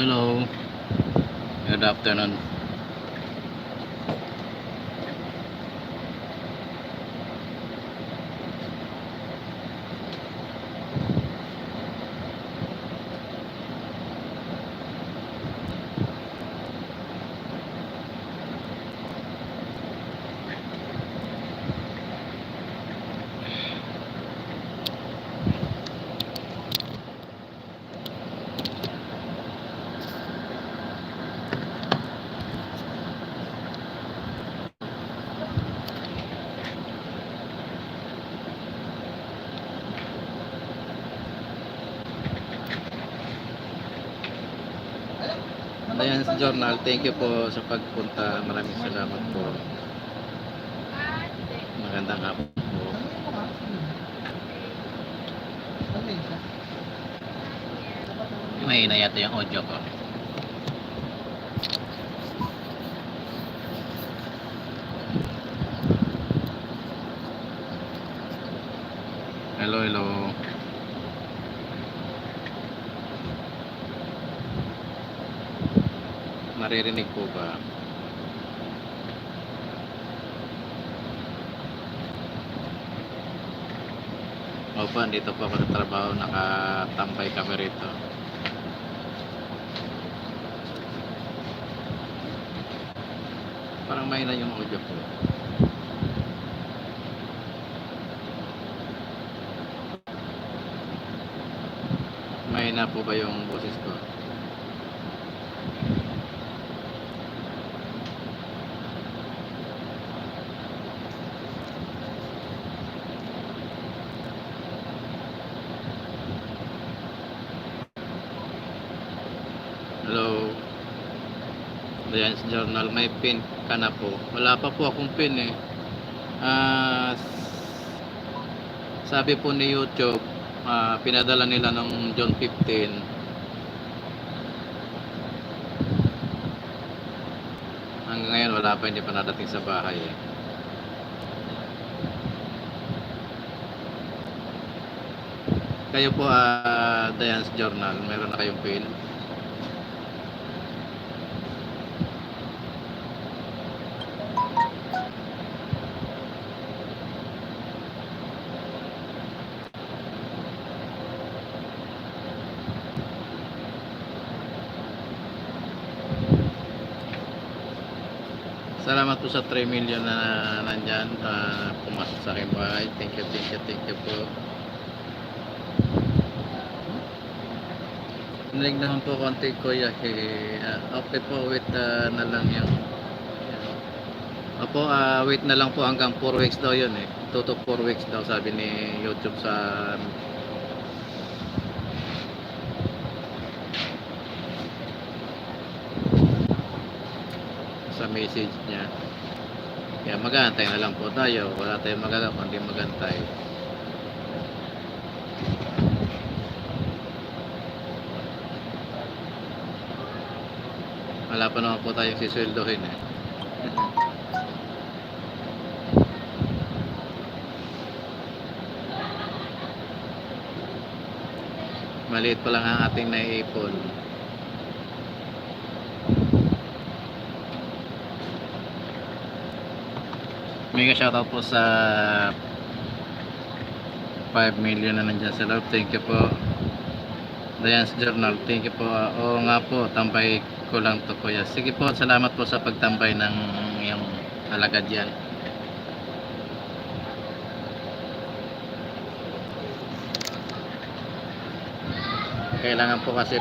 Hello. Good afternoon. Ayan sa journal, thank you po sa pagpunta. Maraming salamat po. Magandang hapon po. May yata yung audio ko. Hello. Maririnig po ba? Opo, dito po ako sa trabaho. Nakatambay kami rito. Parang may na yung audio ko. May na po ba yung boses ko? Hello. Ayan sa journal, may pin ka na po. Wala pa po akong pin eh. Sabi po ni YouTube, pinadala nila ng John 15. Hanggang ngayon wala pa, hindi pa nadating sa bahay eh. Kayo po, Dayan's Journal, meron na kayong pin? Salamat po sa 3 million na nandyan, pumasok sa aking bahay. Thank you po. Nalig naman po konti kuya. Okay po, wait na lang yung Opo, wait na lang po hanggang 4 weeks daw yun eh. 2 to 4 weeks daw sabi ni YouTube sa message niya. Kaya mag-aantay na lang po tayo. Wala tayong magagawa kundi mag-antay. Wala pa naman po tayong sisweldohin eh. Maliit pa lang ang ating naiipon. Mega shoutout po sa 5 million na nandyan sa loob. Thank you po. Dayan's Journal, thank you po. Oo nga po, tambay ko lang to kuya. Sige po, salamat po sa pagtambay ng yung alagad yan. Kailangan po kasi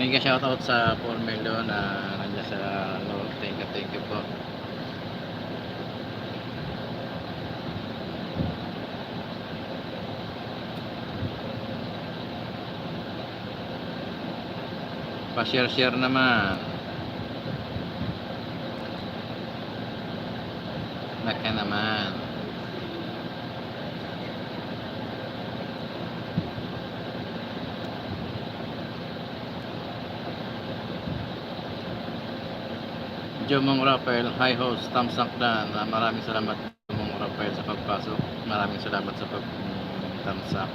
mega shoutout sa 4 million na nandiyan sa loob. Thank you po. Pa-share naman. Baka naman. Jomong Rafael, hi host, thumbs up dan. Maraming salamat Jomong Rafael sa pagpasok. Maraming salamat sa thumbs up.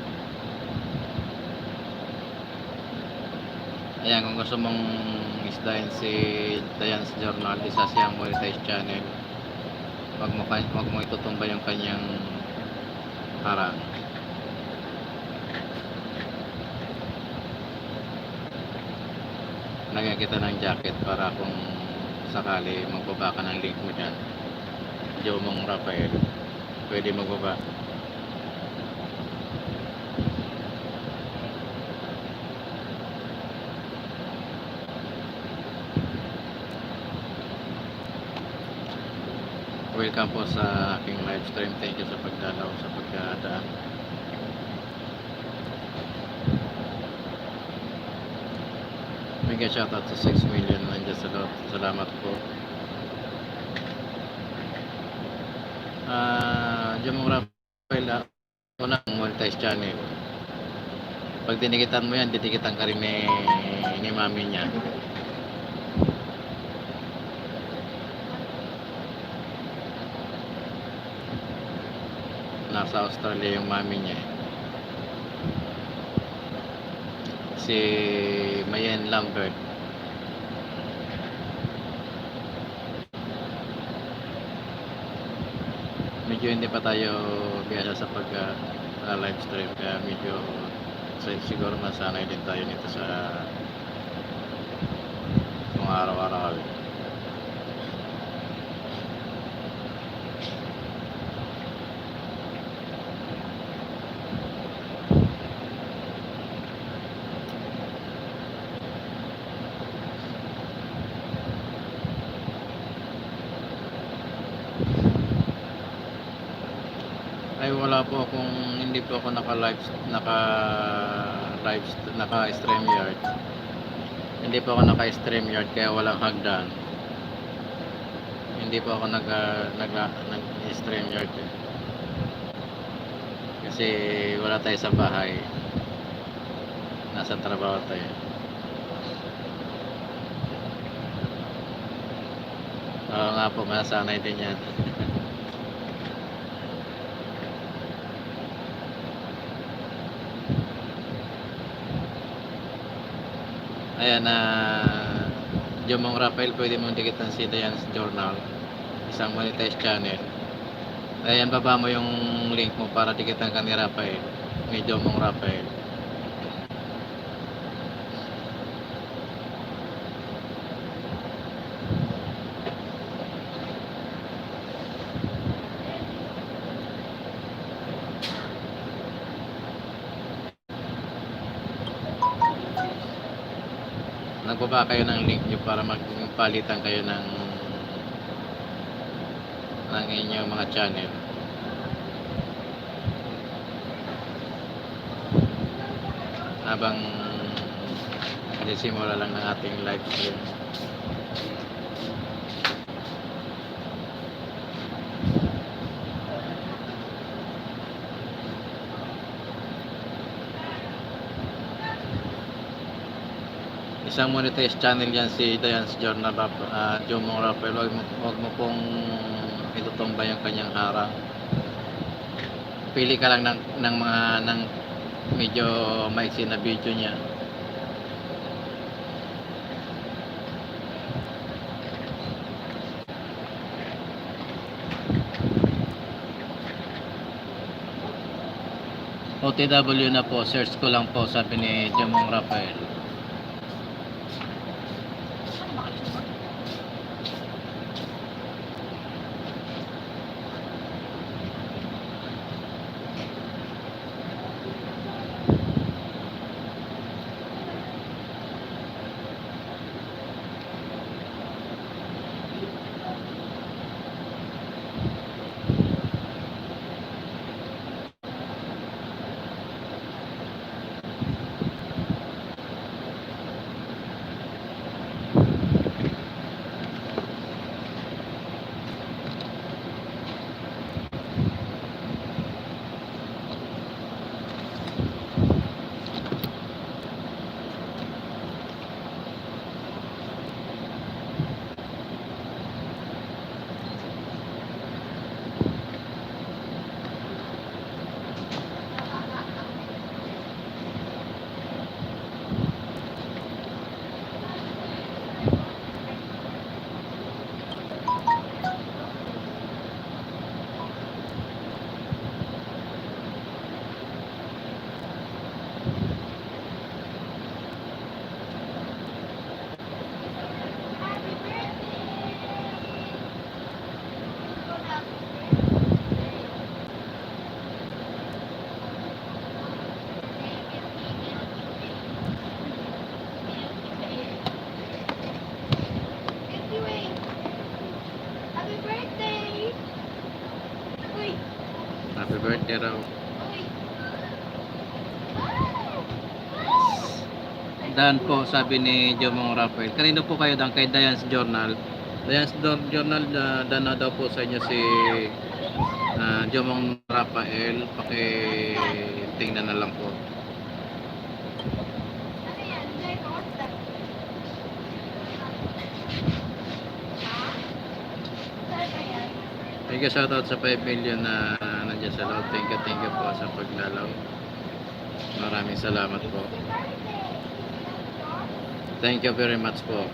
Ayan, kung gusto mong isdahin si Dayan's Journal, isa siyang monetized channel. Wag mo itutumba yung kanyang harang. Lagyan kita ng jacket para kung sakali magbaba ka ng link mo dyan. Jomong Rafael, pwede magbaba. Welcome po sa aking live stream. Thank you sa pagdalaw, sa pagdadaan. Mega shoutout sa 6 million nandiyan sa loob. Salamat po. Jomong Rafael, unang monetize channel. Pag dinikitan mo yan, dinikitan ka rin ni mami niya. Nasa Australia yung mami niya. Si Mayen Lambert. Medyo hindi pa tayo biyasa sa pag live stream, kaya medyo siguro masanay din tayo nito sa mga araw-araw. Ay wala po akong, hindi po ako naka-StreamYard. Hindi po ako naka-StreamYard kaya walang hagdan. Hindi po ako nag-StreamYard kasi wala tayo sa bahay. Nasa trabaho tayo. Oo nga po, masanay din yan. Ayan na Jomong Rafael, pwede mong dikitan si Dayan's Journal, isang monetized channel. Ayan, baba mo yung link mo para dikitan ka ni Rafael, ni Jomong Rafael. Nagbaba kayo ng link nyo para magpalitan kayo ng inyong mga channel. Habang simula lang ng ating live stream. Isang monetized channel yan si Dayan's Journal, Jomong Rafael. Huwag mo pong itutumba yung kanyang harang. Pili ka lang ng medyo maiksi na video niya. OTW na po, search ko lang po, sabi ni Jomong Rafael. birthday raw. Dan po, sabi ni Jomong Rafael. Kanino po kayo dan? Kay Dayan's Journal. Dayan's Journal, dan na daw po sa inyo si Jomong Rafael. Tingnan na lang po. Thank you, shoutout sa 5 million na nandiyan sa loob. Thank you po sa paglalaw. Maraming salamat po. Thank you very much po.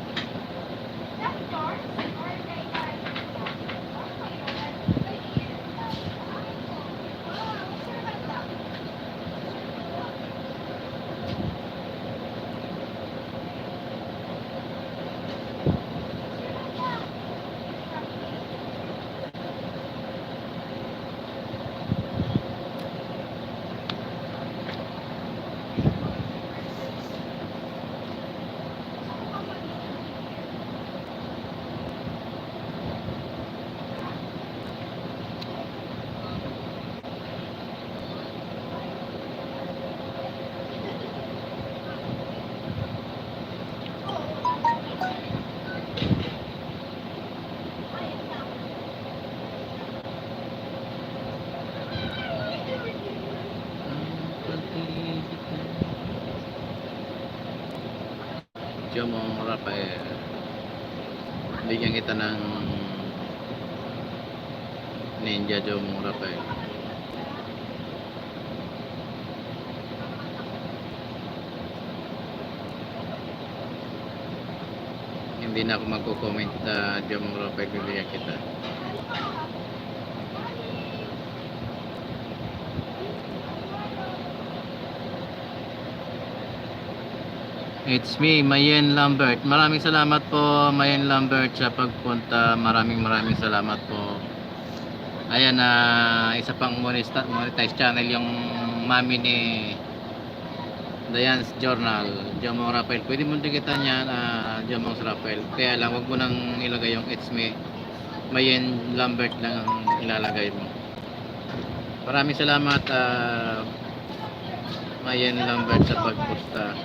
Jomong Rafael, bigyan kita ng Ninja Jomong Rafael. Hindi na ako magko-comment, Jomong Rafael, bibigyan kita. It's me, Mayen Lambert. Maraming salamat po, Mayen Lambert, sa pagpunta. Maraming salamat po. Ayan, isa pang monetize channel yung mami ni Dayan's Journal, Jomong Rafael. Pwede mo dikitan yan, Jomong Rafael. Kaya lang, wag mo nang ilagay yung It's me, Mayen Lambert lang ang ilalagay mo. Maraming salamat, Mayen Lambert, sa pagpunta.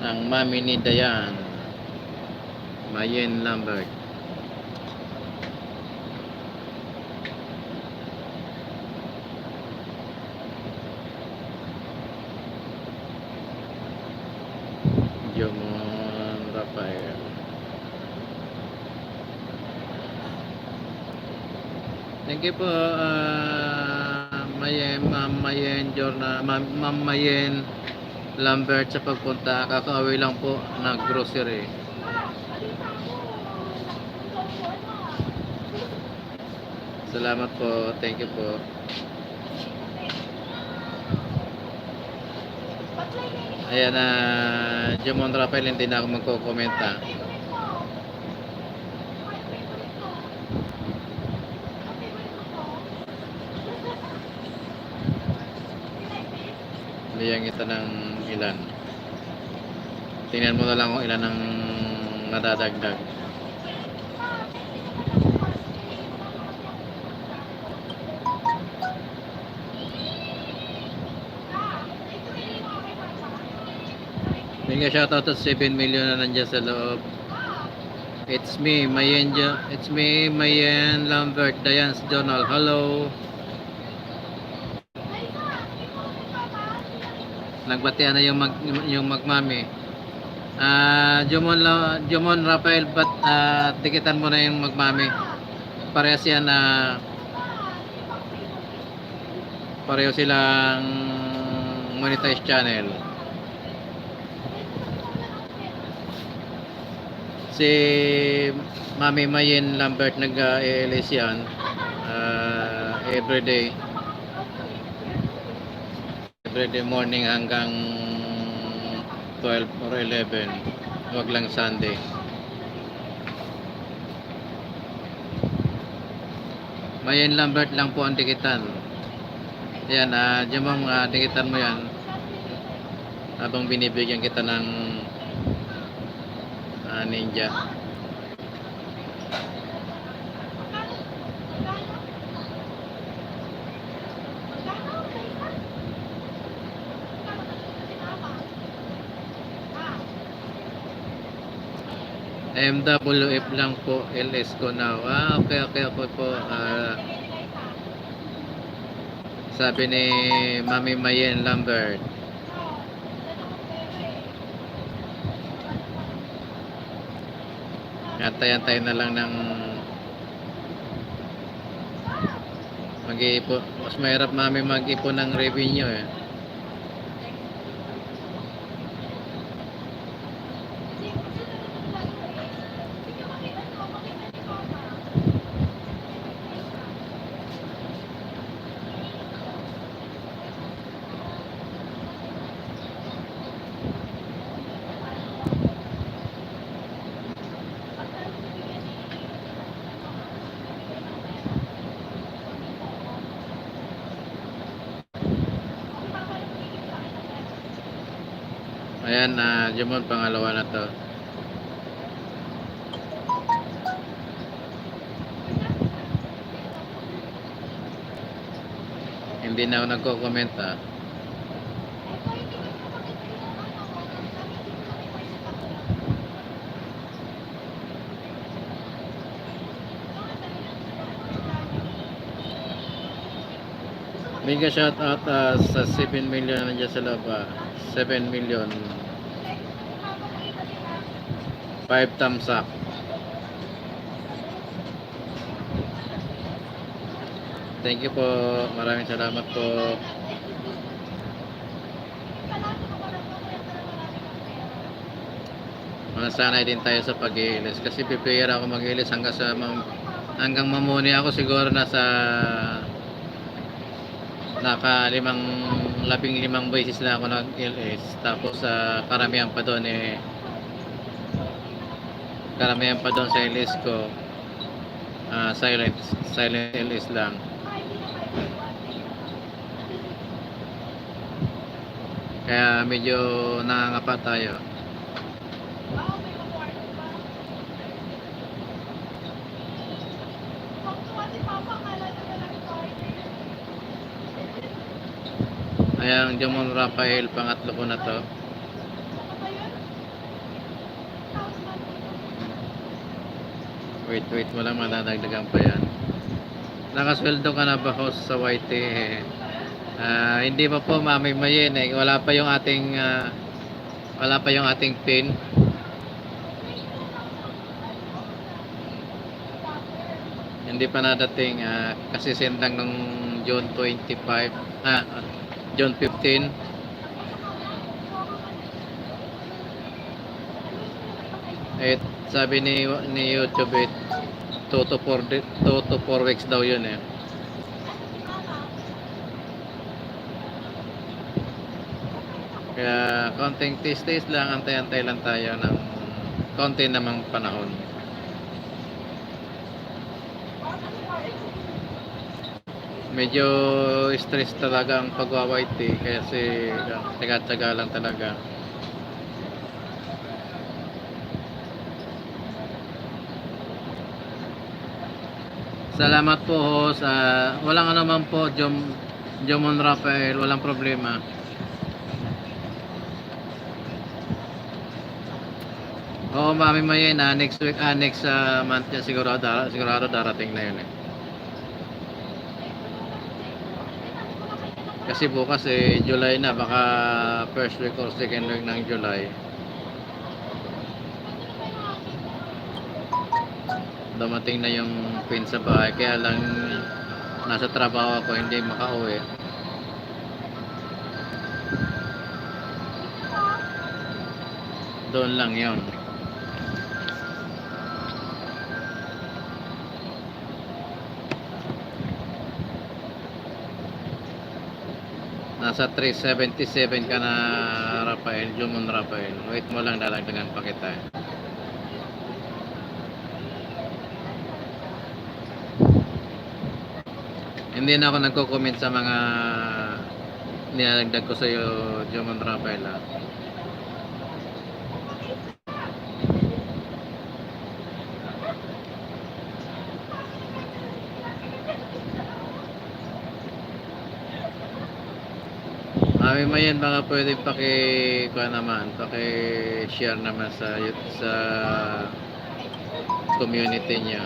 Ang mami ni Dayan, Mayen Lambert. Jomong Rafael. Thank you po, Mayen Journal, Ma'am Mayen Lambert, sa pagpunta. Kakauwi lang po na grocery. Salamat po, thank you po. Ayan, Jomong Rafael, hindi na ako magko-komenta. Bigyan kita ng ilan. Tingnan mo na lang kung ilan ang nadadagdag. Bigyan shoutout sa 7 million na nandiyan sa loob. It's me, Mayen Lambert, Dayan's Journal. Hello. Nagbatian na yung magmami. Jomon Rafael, tikitan mo na yung magmami. Parehas yan, pareho silang monetize channel. Si Mami Mayen Lambert nag-ELS yan, everyday morning hanggang 12 or 11. Wag lang Sunday. Mayen Lambert lang po ang tikitan. Yan, diyan mong dikitan mo yan habang binibigyan kita ng ninja. MWF lang po, LS ko now. Okay po. Sabi ni Mami Mayen Lambert. Antay-antay na lang ng mag-iipon. Mas mahirap Mami mag-ipon ng revenue eh. Ayan, Jumon, pangalawa na to. Hindi na ako nagko-comment Mega shout out sa 7 million na dyan sa loob 7 million 5 thumbs up. Thank you po, maraming salamat po. Manasanay din tayo sa pag-iilis kasi prepare ako mag-iilis hanggang mamuni ako siguro nasa labing-limang beses na ako nag-LS. Tapos karamihan pa doon sa LS ko silent LS lang. Kaya medyo nangangapa tayo. Ayan, Jamon Rafael, pangatlo ko na to. Wait mo lang, madadagdagan pa yan. Nakasweldo ka na ba host sa YT? Hindi pa po, Mami Mayen wala pa yung ating pin. Hindi pa nadating kasi sendang nung June 15. Sabi ni YouTube 2 to 4 weeks daw yun Kaya konting taste lang, antay-antay lang tayo ng konti namang panahon. Medyo stress talaga ang pagwa-YT kasi taga-taga lang talaga. Salamat po host. Walang naman po, Jomon Rafael, walang problema. Oo, Mami Mayen, next week, next month yan sigurado darating na yun Kasi bukas July na, baka first week or second week ng July. Dumating na yung pin sa bahay, kaya lang nasa trabaho ako, hindi makauwi. Doon lang yon. Nasa 377 ka na Rafael, Jumon Rafael. Wait mo lang, dalagdagan pa kita Hindi na ako nagko-comment sa mga Nilalagdag ko sa'yo, Jomon Rafael, ha. Mami mo yan, baka pwede kuha naman, share naman sa community niyo.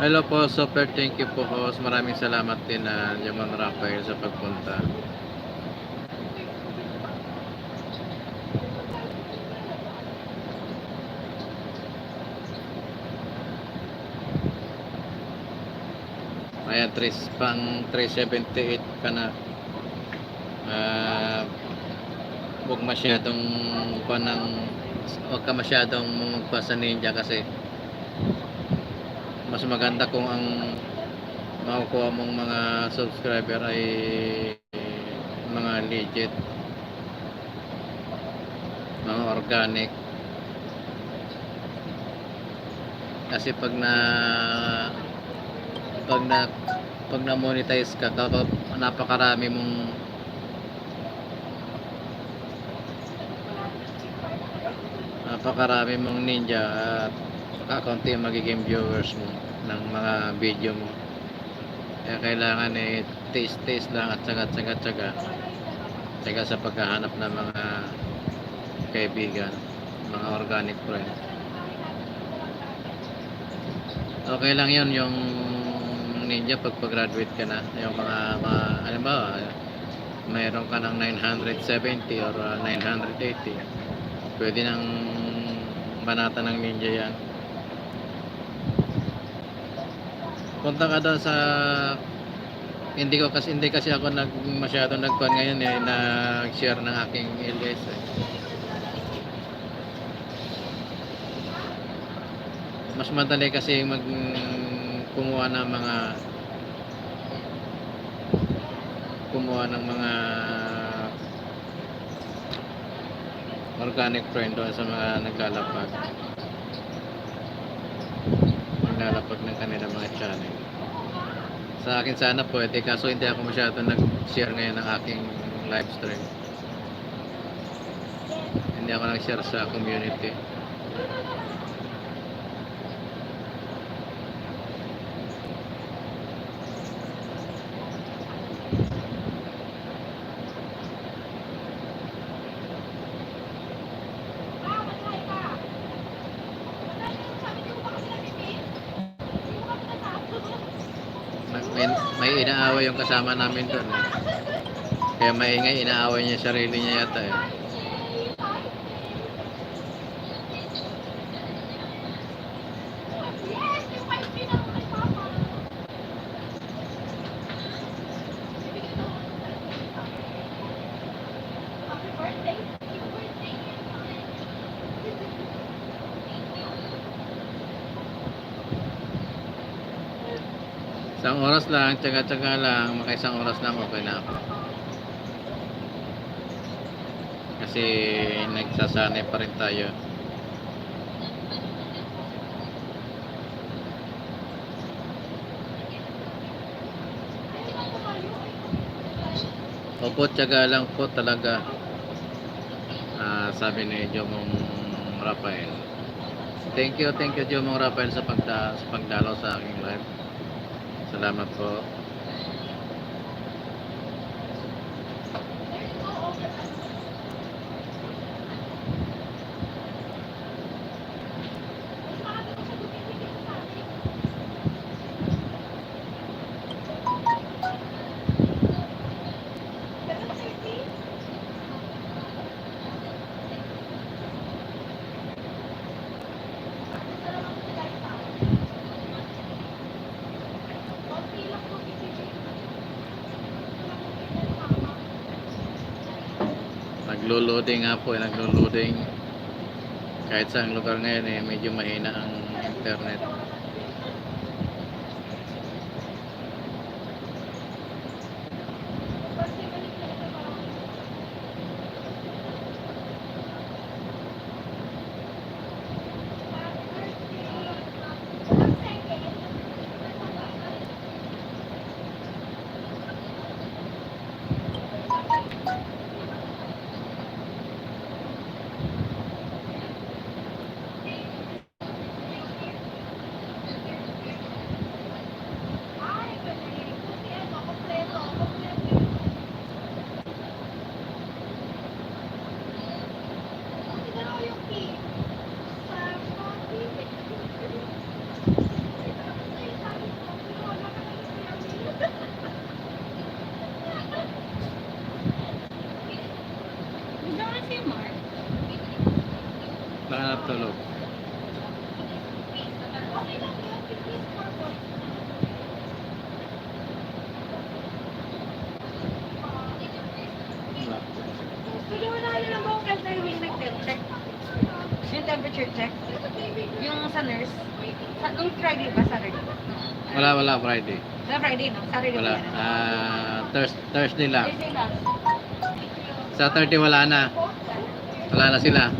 Hello po, super thank you po, host. Maraming salamat din na Jomon Rafael sa pagpunta. Ayan, pang 378 ka na. Huwag ka masyadong magpasa ninja kasi mas maganda kung ang makukuha mong mga subscriber ay mga legit, mga organic. Kasi pag na monetize ka, napakarami mong ninja at kakaunti yung magiging viewers mo ng mga video mo. Kaya kailangan taste lang at tsaga sa paghahanap ng mga kaibigan, mga organic friend. Okay lang yun yung ninja pag-graduate ka na, yung mga halimbawa mayroon ka ng 970 or 980, pwede nang banata ng ninja yan. Punta ka doon sa hindi kasi ako masyadong nagkuhan ngayon nag-share ng aking LS Mas madali kasi kumuha ng mga organic friend doon sa mga naglalapag ng kanilang mga channel. Sa akin sana pwede, kaso hindi ako masyado nag-share ngayon ng aking live stream. Hindi ako nag-share sa community. May inaaway yung kasama namin doon. Kaya maingay, inaaway niya sarili niya yata eh. Isang oras lang, tsaga-tsaga lang, maka-isang oras lang, okay na ako. Kasi nagsasanay pa rin tayo. Opo, tsaga lang po talaga. Sabi ni Jomong Rafael. Thank you Jomong Rafael sa pagdalaw sa aking live. Salamat po. Naglo-loading nga po, naglo-loading. Kahit sa lugar ngayon medyo mahina ang internet. Baka natulog. Wala. Hindi mo na kayo ng buong class na yung nag-check. Yung temperature check. Yung sa nurse. Nung Friday ba? Saturday? Wala Friday. Sa Friday, no? Saturday Wala. ba? Thursday lang. Thursday lang. Saturday wala na. Wala na sila.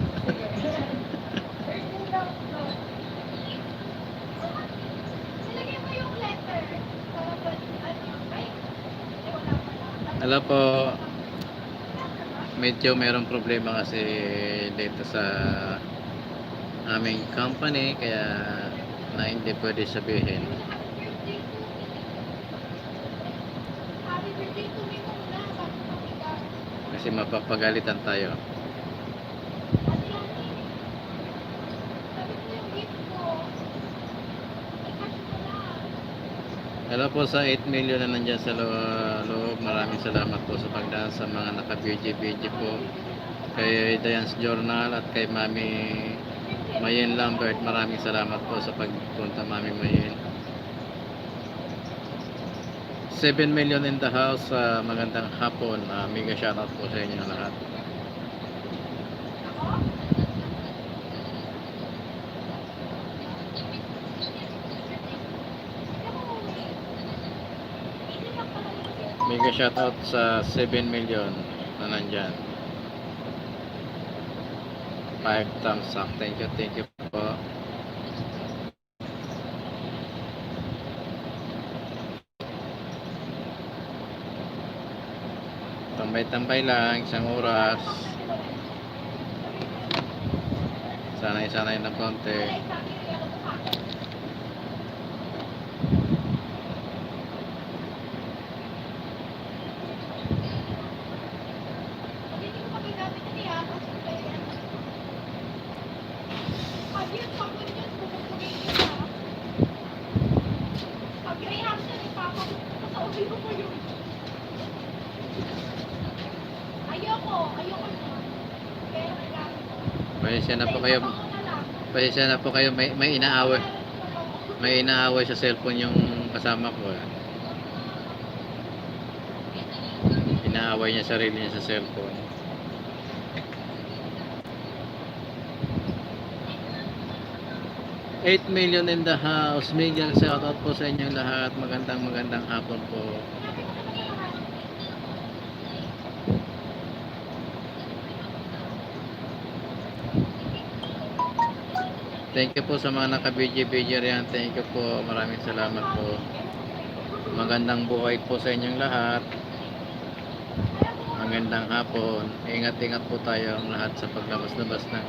Hello po. Medyo mayroong problema kasi dito sa aming company kaya na hindi pwede sabihin. Kasi mapapagalitan tayo. Hello po sa 8 million na nandyan sa loob. Maraming salamat po sa pagdaan sa mga naka-BG po. Kay Diane's Journal at kay Mami Mayen Lambert. Maraming salamat po sa pagpunta, Mami Mayen. 7 million in the house. Magandang hapon. Mega shoutout po sa inyo lahat. Mega shoutout sa 7 million na nandyan. 5 thumbs up. Thank you po. Tambay-tambay lang, isang oras. Sanay-sanay ng konti. Pasensya na po kayo, may inaaway. May inaaway sa cellphone yung kasama ko. Inaaway niya sarili niya sa cellphone. $8 million in the house. Miguel, shoutout po sa inyong lahat. Magandang hapon po. Thank you po sa mga naka-BG riyan. Thank you po. Maraming salamat po. Magandang buhay po sa inyong lahat. Magandang hapon. Ingat-ingat po tayo lahat sa paglabas-labas ng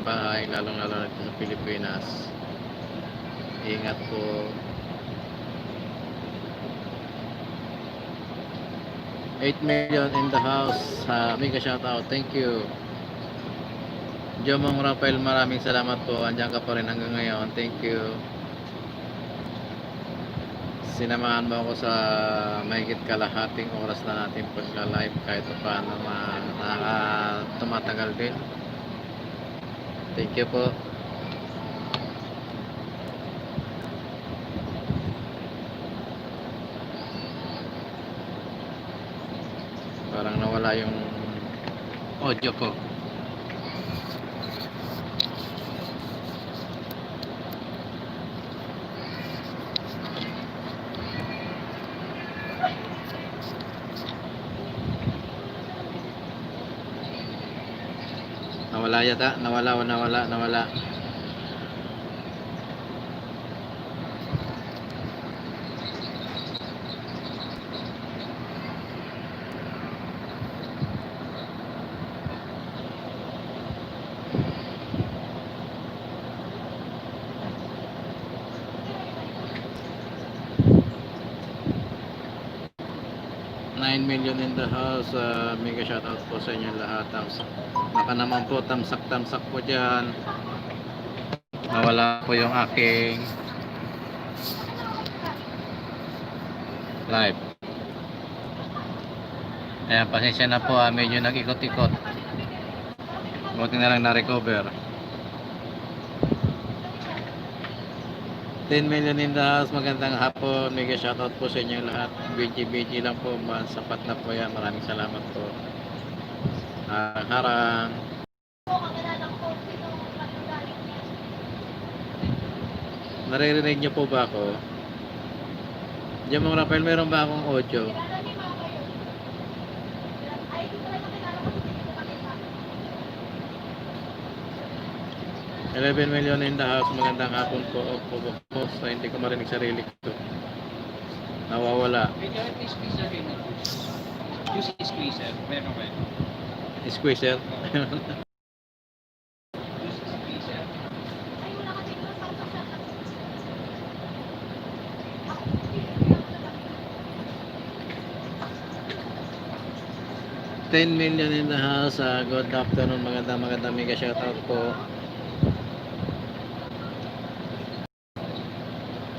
bahay, lalong-lalo dito sa Pilipinas. Ingat po. 8 million in the house. Mega shoutout. Thank you. Jomong Rafael, maraming salamat po. Andiyan ka pa rin hanggang ngayon. Thank you. Sinamahan mo ako sa mahigit kalahating oras na natin pagka-live kahit paano tumatagal din. Thank you po. Parang nawala yung audio ko. Nawala yata, nawala. 9 million in the house. Mega shoutout po sa inyo lahat. Baka naman po tamsak po dyan. Nawala po yung aking live. Ayan, pasensya na po, medyo nag-ikot-ikot. Buti na lang na-recover. 10 million in the house. Magandang hapon. Mega shoutout po sa inyo lahat. BG lang po. Sapat na po yan. Maraming salamat po. Harang. Naririnig niyo po ba ako? Diyan mga Rafael, meron ba akong audio? $11 million in the house. Magandang hapon po. So, hindi ko marinig sarili ko. Nawawala. Use squeezer. Meron kayo. Squeezer. Use squeezer. $10 million in the house. Good afternoon. Magandang mega shoutout po.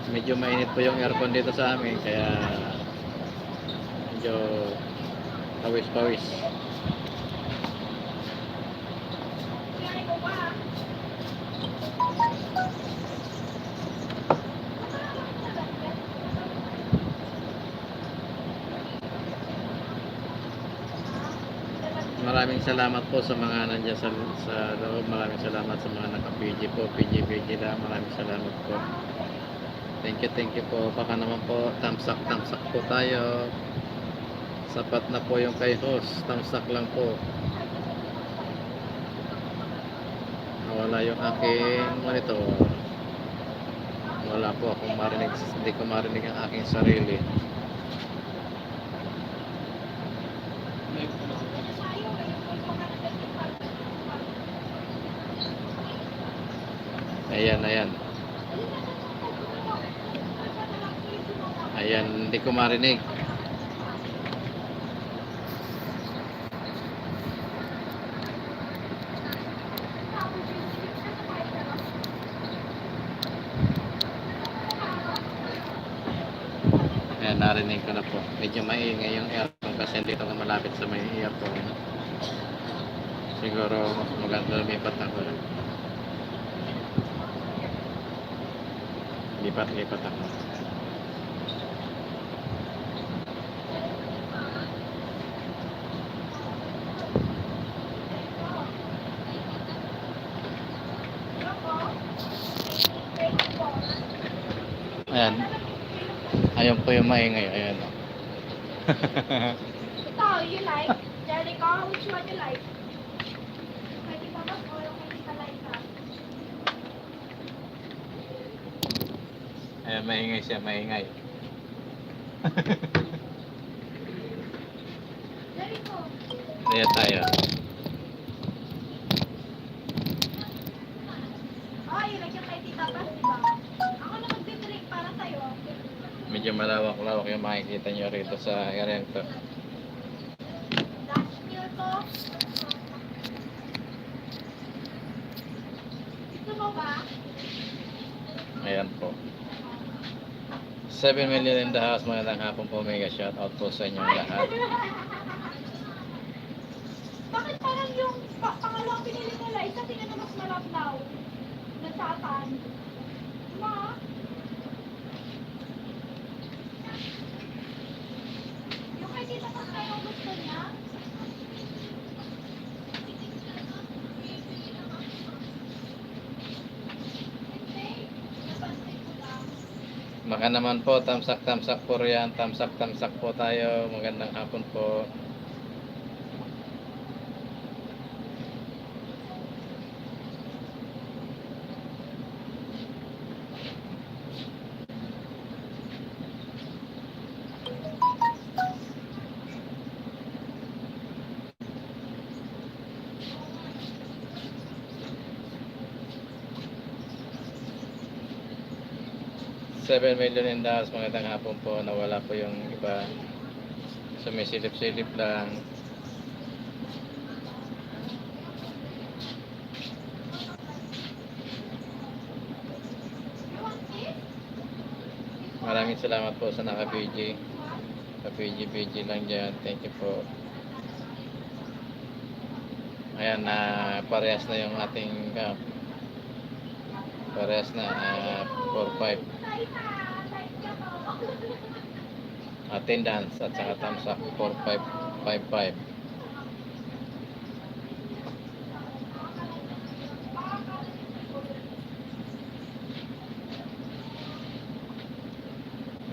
Medyo mainit po yung aircon dito sa amin, kaya medyo pawis. Maraming salamat po sa mga nandiyan sa loob. Maraming salamat sa mga naka-PG po. PG lang. Maraming salamat po. Thank you po. Baka naman po tamsak po tayo. Sapat na po yung kay host. Tamsak lang po. Nawala yung aking monitor. Wala po akong marinig. Hindi ko marinig ang aking sarili. Ayan, hindi ko marinig. Ayan, narinig ko na po. Medyo maingay yung aircon kasi dito ka malapit sa may aircon. Siguro maganda lumipat ako. Lipat ako. Ayan. Ayun po yung maingay. Ayan. Ito, you like? Jericho, which one you like? May kita ba o yung may kita like ka? Ayan, maingay siya, maingay. Jericho. Ayan tayo. Oh, you like yung kay Tita Paz, di ba? Ako na magdidrink para sa'yo. Medyo malawak-lawak yung makikita nyo rito sa area to. Dash meal ko. Gusto mo ba? Ayan po. 7 million in the house. Magandang hapon po. Mega shoutout po sa inyong lahat. Bakit parang yung pangalawang pinili nila, isa tingnan na mas malabnaw. Nagsatan. Ma? Yung kay Tita Paz kayo gusto niya? Hindi. Napansin ko lang. Baka naman po, tamsak po riyan. Tamsak po tayo. Magandang hapon po. 7 million in the house. Magandang hapon po. Nawala po yung iba. Sumisilip-silip lang. Maraming salamat po sa naka-PG. Ka-PG lang dyan. Thank you po. Ayan, parehas na yung ating parehas na 4-5 attendance at saka thumbs up 4-5-5-5.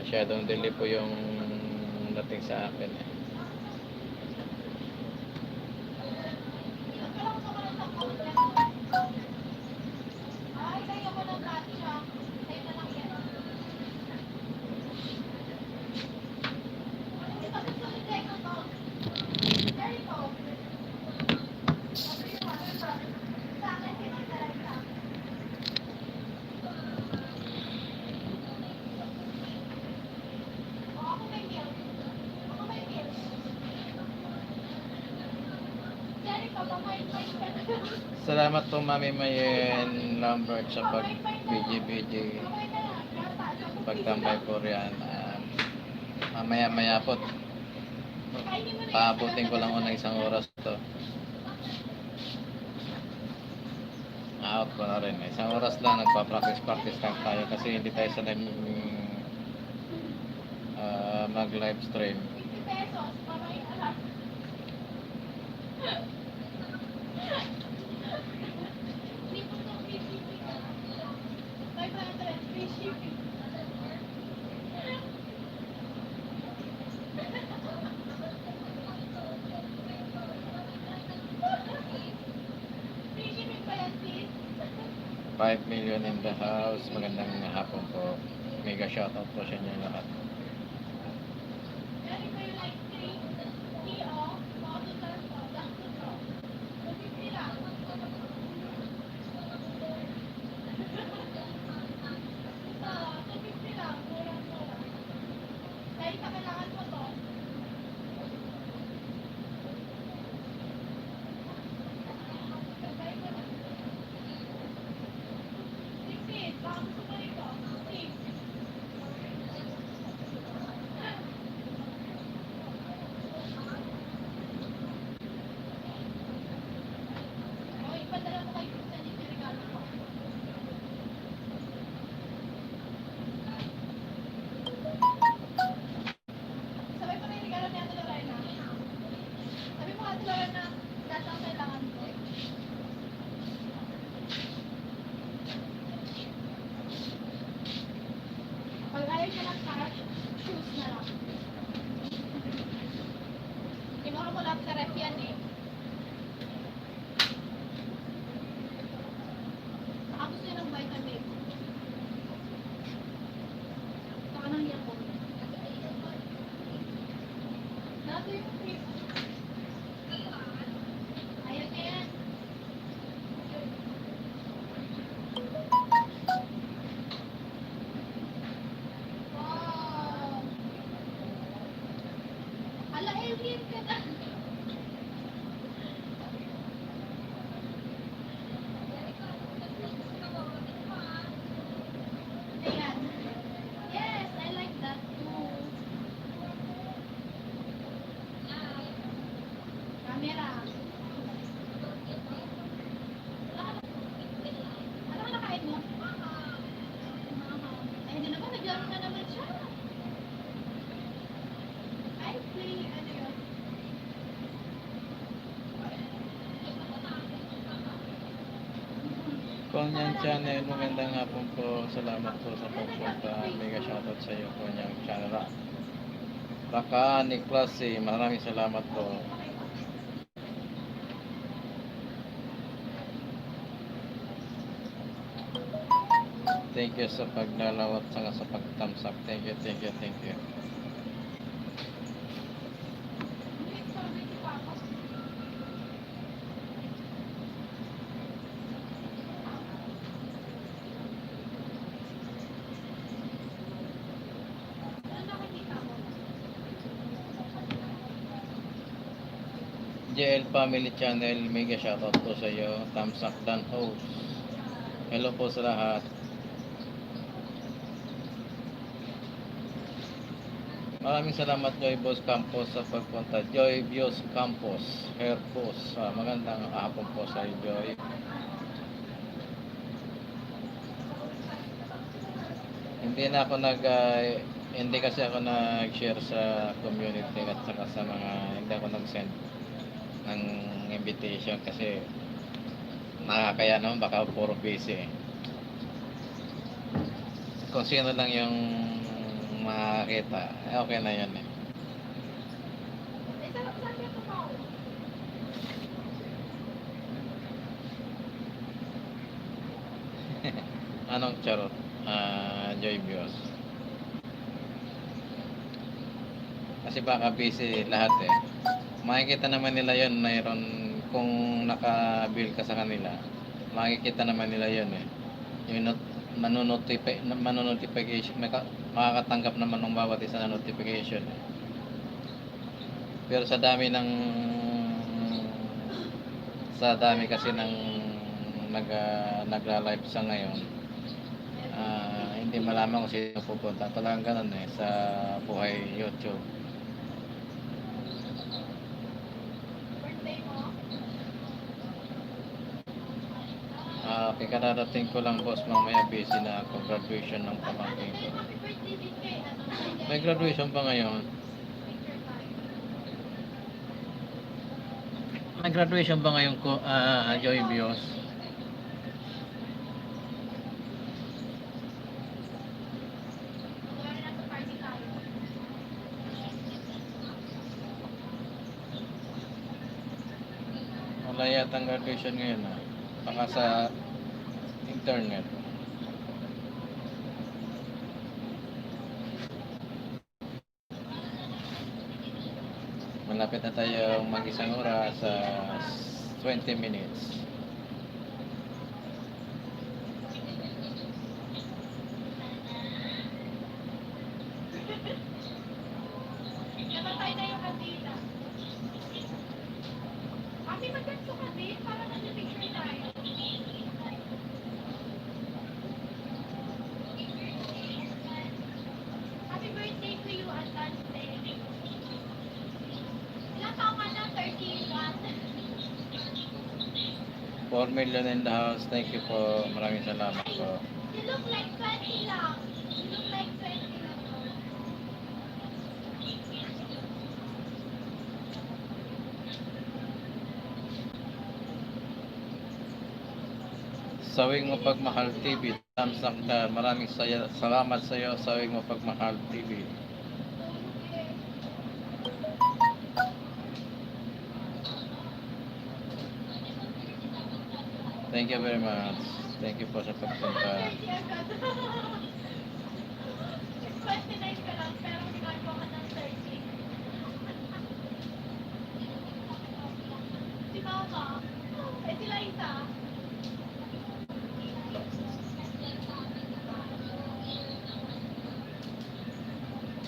Masyadong delay po yung dating sa akin eh. Salamat po Mami Mayen Lambert sa pag-BG pagtambay po riyan. Mamaya po paabutin ko lang ng isang oras to. Out ko na rin. Isang oras lang nagpa-practice lang tayo kasi hindi tayo sanay mag live stream. $5 million in the house. Magandang hapon po. Mega shoutout po sa inyo lahat. Pag ayaw niya ng cash, shoes na lang. Kinuha mo lang sa ref yan eh. Saka gusto niya ng vitamin. Saka ng yakult. Nato yung trip. Ayaw niya yan. Wow! Hala, alien ka na. Ayan. Yes, I like that too. Camera. Ano ka nakain mo? Ay, hindi naman. Naglaro na naman siya. I play, ano yun? Konyang Channel, magandang hapon po. Salamat po sa pagpunta. Mega shoutout sa iyo, Konyang Channel. Raka Niklasi, maraming salamat po. Thank you sa paglalawat sa pag-thumbs up. Thank you. JL Family Channel, mega shoutout po sa iyo. Tamsak Dan Host. Hello po sa lahat. Maraming salamat Joy Boss Campos sa pagpunta. Joy Bios Campos, Herpos. Magandang hapon po sa iyo, Joy. Hindi kasi ako nag-share sa community at saka sa mga hindi ako nag-send ng invitation kasi nakakaya naman baka puro busy. Kung sino lang yung makakita, okay na yan eh. Sabi ko pa. Anong charot? Joy Bios. Kasi baka busy lahat eh. Makikita naman nila yon, mayroon kung naka-bill ka sa kanila. Makikita naman nila yon eh. Yung manonotification, makakatanggap naman ng bawat isa na notification eh. Pero sa dami kasi ng nagla-live sa ngayon, hindi malaman kung sino pupunta. Talagang ganun eh sa buhay YouTube. Birthday mo? Okay, kararating ko lang boss, mamaya busy na ako. Graduation ng pamangkin ko. Happy birthday din kay May graduation pa ngayon. May graduation ba ngayon ko, Joy Bios? Wala na sa party tayo. Wala yata ang graduation ngayon baka sa internet. Malapit na tayo mag-isang oras sa 20 minutes. Namatay na yung kandila. Ate, mag-ganto ka din para nag-picture tayo. Happy birthday to you, Advance. Ilang taong ka na? 31. 4 million in the house. Thank you po. Maraming salamat po. You look like 20 lang. You look like 20 lang. Sawing mo pagmahal TV. Tamsak ka. Maraming salamat sa iyo. Sawing mo pagmahal TV. Thank you very much. Thank you po sa pagpunta. 30 agad. 29 ka lang, pero ginagawa ka ng 30. Si Mama, sila isa.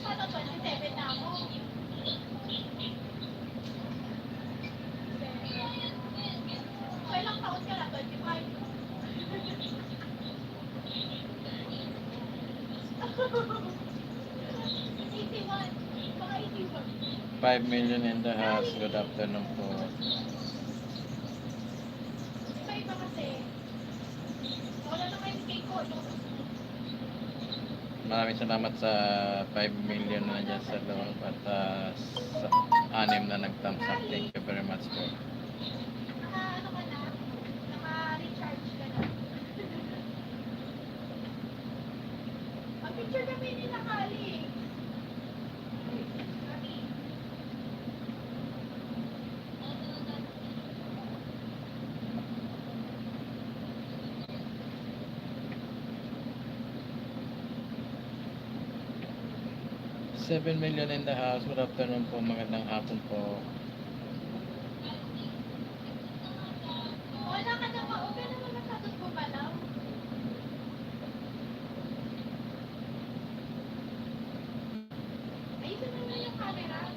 Paano 27 na ako? So, ilang taon ka na? 25? 81. Mga 81. 5 million in the house. Good afternoon po. Iba-iba kasi. Wala naman yung cake ko. Maraming salamat sa 5 million na nandiyan sa loob at sa 6 na nag-thumbs up. Thank you very much po. Ano ka na? Naka-recharge ka na. Mag-picture kami ni Nakali. Kami. 7 million in the house. Good afternoon po. Magandang hapon po. Wala ka na mauga naman masyadong gumalaw. Ayusin mo na yung camera.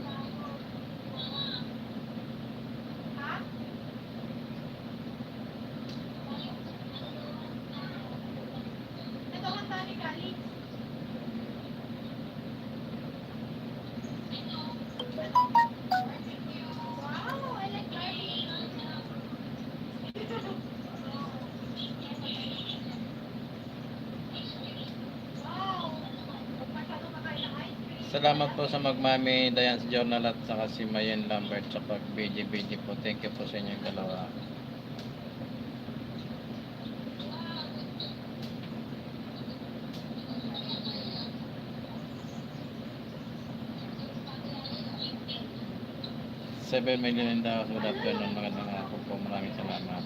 Salamat po sa Magmami, Dayan's Journal at saka si Mayen Lambert sa pag-BG po. Thank you po sa inyong dalawa. Seven million in the house. Good afternoon. Magandang hapon po. Maraming salamat.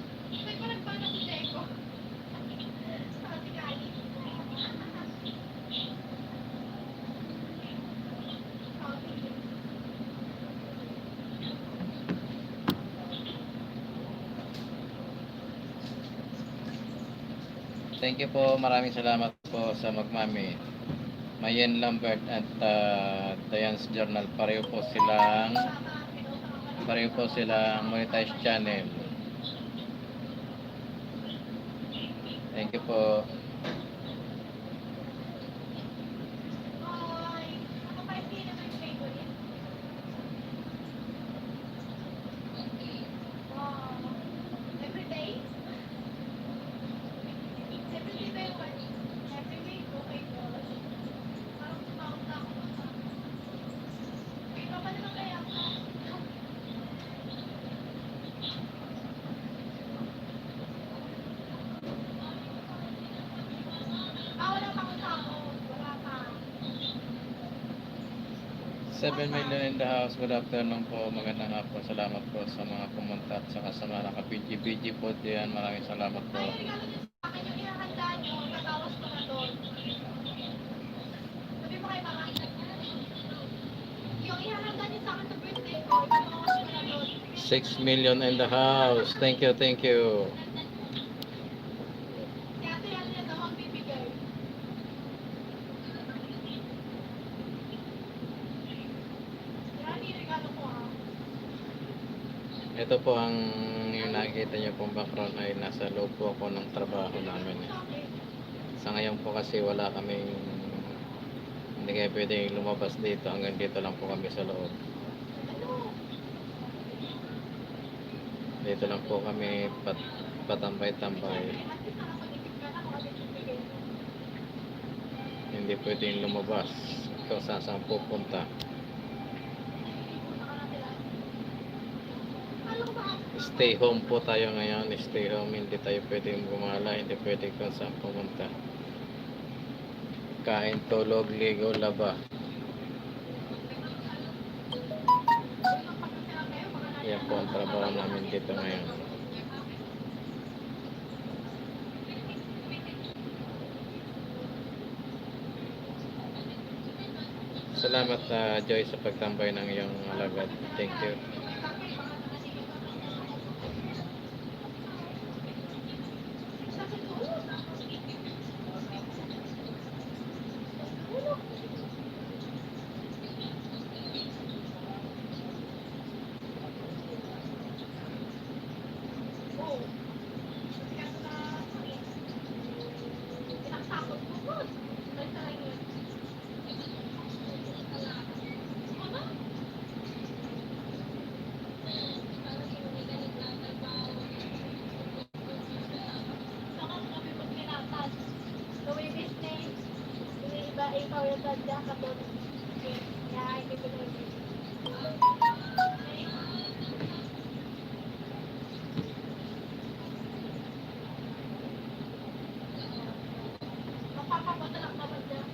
Thank you po. Maraming salamat po sa Magmami. Mayen Lambert at Dayan's Journal. Pareho po silang monetized channel. Thank you po. Seven million in the house. Good afternoon po. Magandang hapon. Salamat po sa mga pumunta at saka sa mga naka-BG po diyan. Maraming salamat po. Yung ihahanda niyo sa akin sa birthday ko, ibabawas ko na doon. 6 million in the house. Thank you, thank you. Kaya yan daw ang bibigay. Yan, regalo ko ha. Ito po ang yung nakikita niyo pong background ay nasa loob po ako ng trabaho namin. Sa ngayon po kasi wala kaming hindi kayo pwedeng lumabas dito. Hanggang dito lang po kami sa loob. Dito lang po kami patambay-tambay. Hindi pwedeng lumabas kung saan pupunta. Stay home po tayo ngayon. Stay home. Hindi tayo pwedeng gumala. Hindi pwedeng kung saan pumunta. Kain, tulog, ligo, laba. Yan po ang trabaho namin dito ngayon. Salamat Joy sa pagtambay ng iyong alagad. Thank you. Ikaw yung tanda ka doon. Kaya hindi ko lang mapapatalak naman dyan.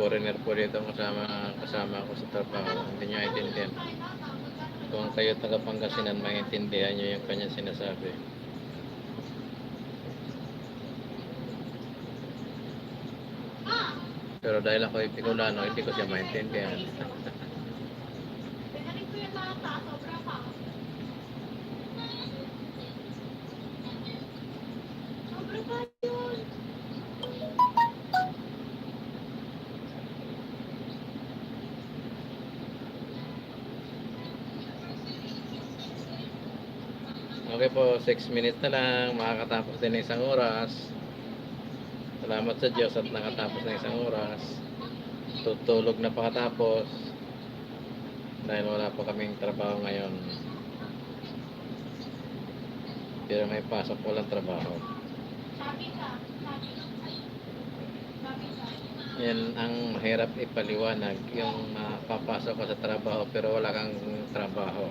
foreigner po dito kasama ako sa trabaho. Hindi nyo intindihan. Kung kayo taga Pangasinan, maintindihan nyo yung kanya sinasabi. Pero dahil ako Bicolano, hindi ko siya maintindihan. Pinarin ko yung mata, sobra pa. Sobra pa yun. Okay po, 6 minutes na lang, makakatapos din ng isang oras. Salamat sa Diyos at nakatapos ng isang oras. Tutulog na pakatapos dahil wala pa kaming trabaho ngayon. Pero may pasok, walang trabaho. Sabi ka. Sabi ka. Yan ang mahirap ipaliwanag, yung papasok ka sa trabaho pero wala kang trabaho.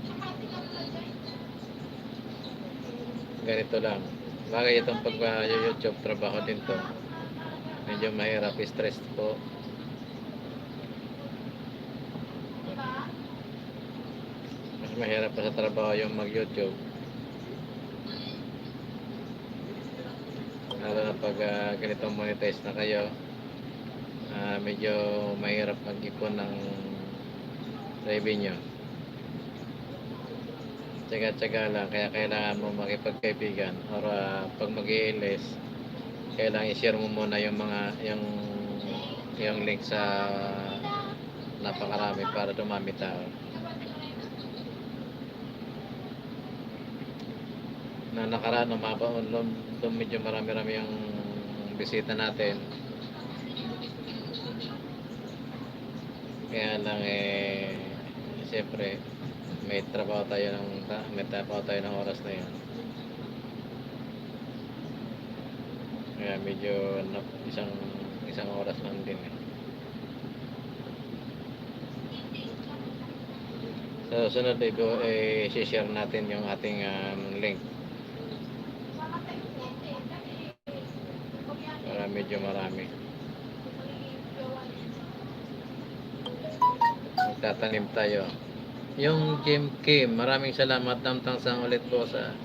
Tsaka sila dyan. Ganito lang. Bagay itong pag-YouTube, trabaho din to. Medyo mahirap, stress po. Diba? Mas mahirap pa sa trabaho yung mag-YouTube. Lalo na pag ganitong monetize na kayo, medyo mahirap mag-ipon ng revenue. Tsaga-tsaga lang, kaya kailangan mo makipagkaibigan or pag mag-i-enlist, kailangan i-share mo muna yung link sa napakarami para dumami tao. Na nakaraan, medyo marami-rami yung bisita natin. Kaya lang siyempre may trabaho tayo ng oras na yun. Kaya medyo isang oras lang din Sa susunod i-share natin yung ating link para medyo marami. Magtatanim tayo. Yung Jim Kim, maraming salamat namtangsang ulit po sa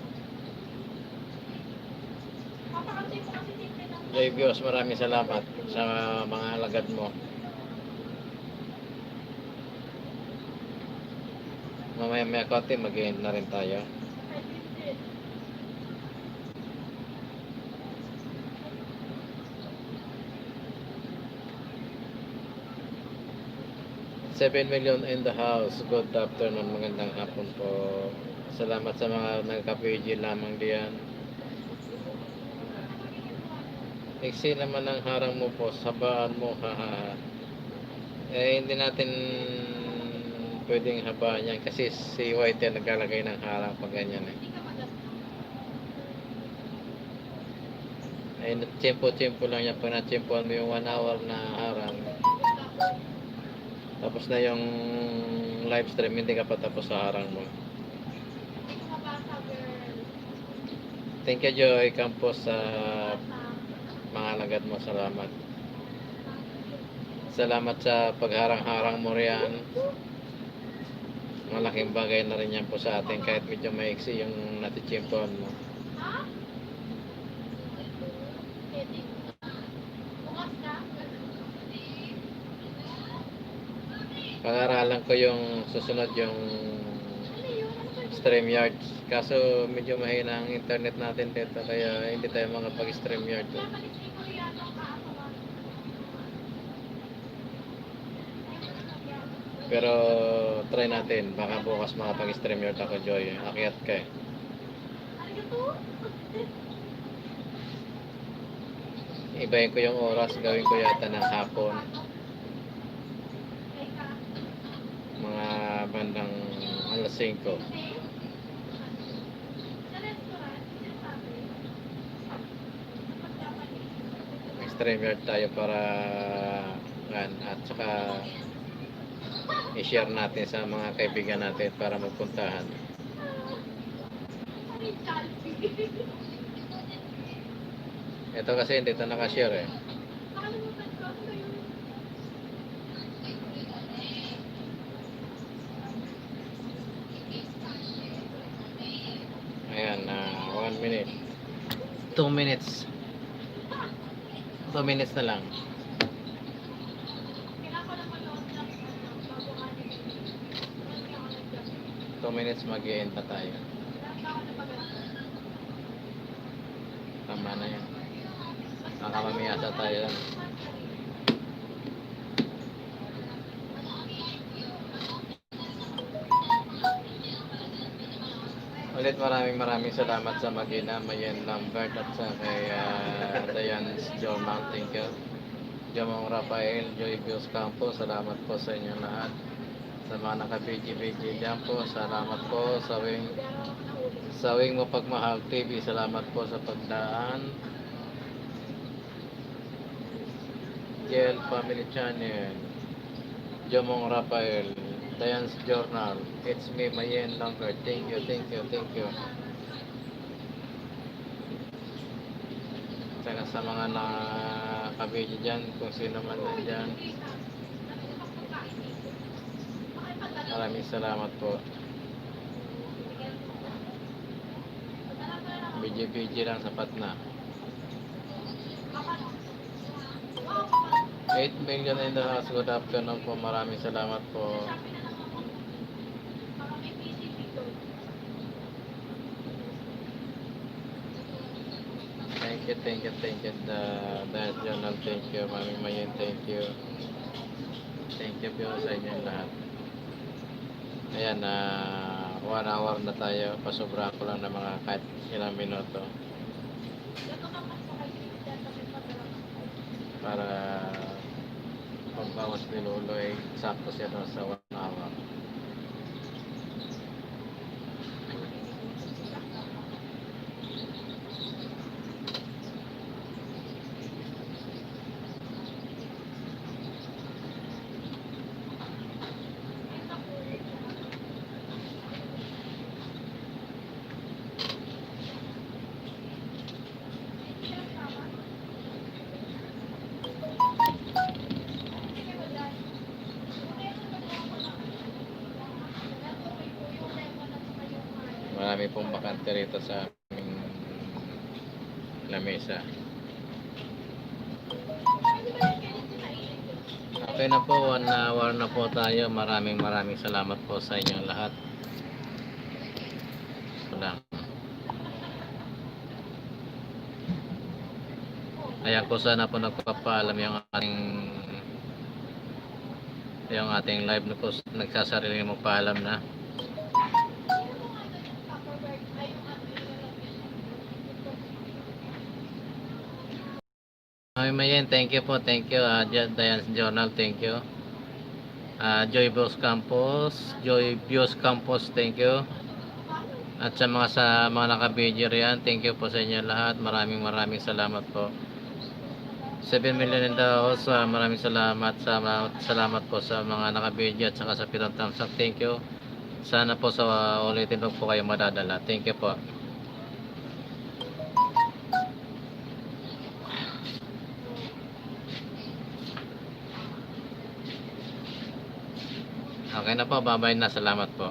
Papakantay mo kasi simple ng Reviews. Maraming salamat sa mga alagad mo. Mamaya konti mag-end na rin tayo. din. 7 million in the house. Good afternoon, magandang hapon po. Salamat sa mga nagka-PG lamang diyan. Iksi naman ang harang mo po, sabaan mo, haha. Hindi natin pwedeng habaan yan kasi si White yan naglalagay ng harang pag ganyan Hindi ka tiyempo-tiyempo lang yan. Pag na-tiyempoan mo yung 1 hour na harang, tapos na yung live stream, hindi ka pa tapos sa harang mo. Hindi ko mabasa, girl. Thank you, Joy Campos, sa mga alagad mo. Salamat. Salamat sa pagharang-harang mo riyan. Malaking bagay na rin yan po sa atin kahit medyo maiksi yung natitiyempoan mo. Ha? Pwede. Bukas ka? Pag-aralan ko yung susunod yung Ano yun? Ano ba yun? StreamYard. Kaso medyo mahina ang internet natin dito kaya hindi tayo makapag-StreamYard. Japanese ni Koreano ang kaasawa. Pero try natin. Baka bukas makapag-StreamYard ako, Joy. Akyat ka eh. Ano to? Ibahin ko yung oras. Gawin ko yata ng hapon. Teka. Mga bandang alas 5. Kasi, sa restaurant, sinasabi, kapag Japanese, StreamYard tayo para at saka i-share natin sa mga kaibigan natin para magpuntahan. ano yung Jollibee? Ito kasi hindi ito nakashare eh. Nakalimutan ko. Ayan, 1 minute. 2 minutes. 2 minutes na lang. Kailangan ko lang manood ng bago ka nito. 2 minutes mag-i-end na tayo. Tama na yan. Nakamamiyasa tayo. Ulit maraming salamat sa Magina, Mayen Lambert at sa kay Diane's Jorman. Thank you. Jamong Rafael, Joy Bios Campo, salamat po sa inyo lahat. Sa mga naka-PG dyan po, salamat po sa Wing Mapagmahal TV, salamat po sa pagdaan. JL Family Channel, Jamong Rafael, Diane's Journal, it's me, Mayen Lambert. Thank you. Saka sa mga nakabidyo dyan, kung sino man nandyan, maraming salamat po. BG lang, sapat na. 8 million in the house. Good afternoon po. Maraming salamat po. Thank you. The journal, thank you. Mami Mayen, thank you. Thank you po sa inyo lahat. Ayan, 1 hour na tayo. Pasobrahan ko lang ng mga kahit ilang minuto. Para pagbawas ni Lolo ay sakto siya doon sa 1 hour. Marami pong bakante rito sa aming lamesa. Okay na po, 1 hour na po tayo. Maraming salamat po sa inyong lahat. Lang. Ayan ko, sana po nagpapaalam yung ating live na po, nagsasarili mo paalam na. Mami Mayen, thank you po, thank you. Diane's Journal, thank you. Joy Bios Campos, thank you. At sa mga naka-video riyan, thank you po sa inyo lahat. Maraming salamat po. 7 million in the house, maraming salamat po sa mga naka-video at saka sa 7 thumbs up, thank you. Sana po sa ulitin po kayo madadala. Thank you po. Okay na po, bye-bye na. Salamat po.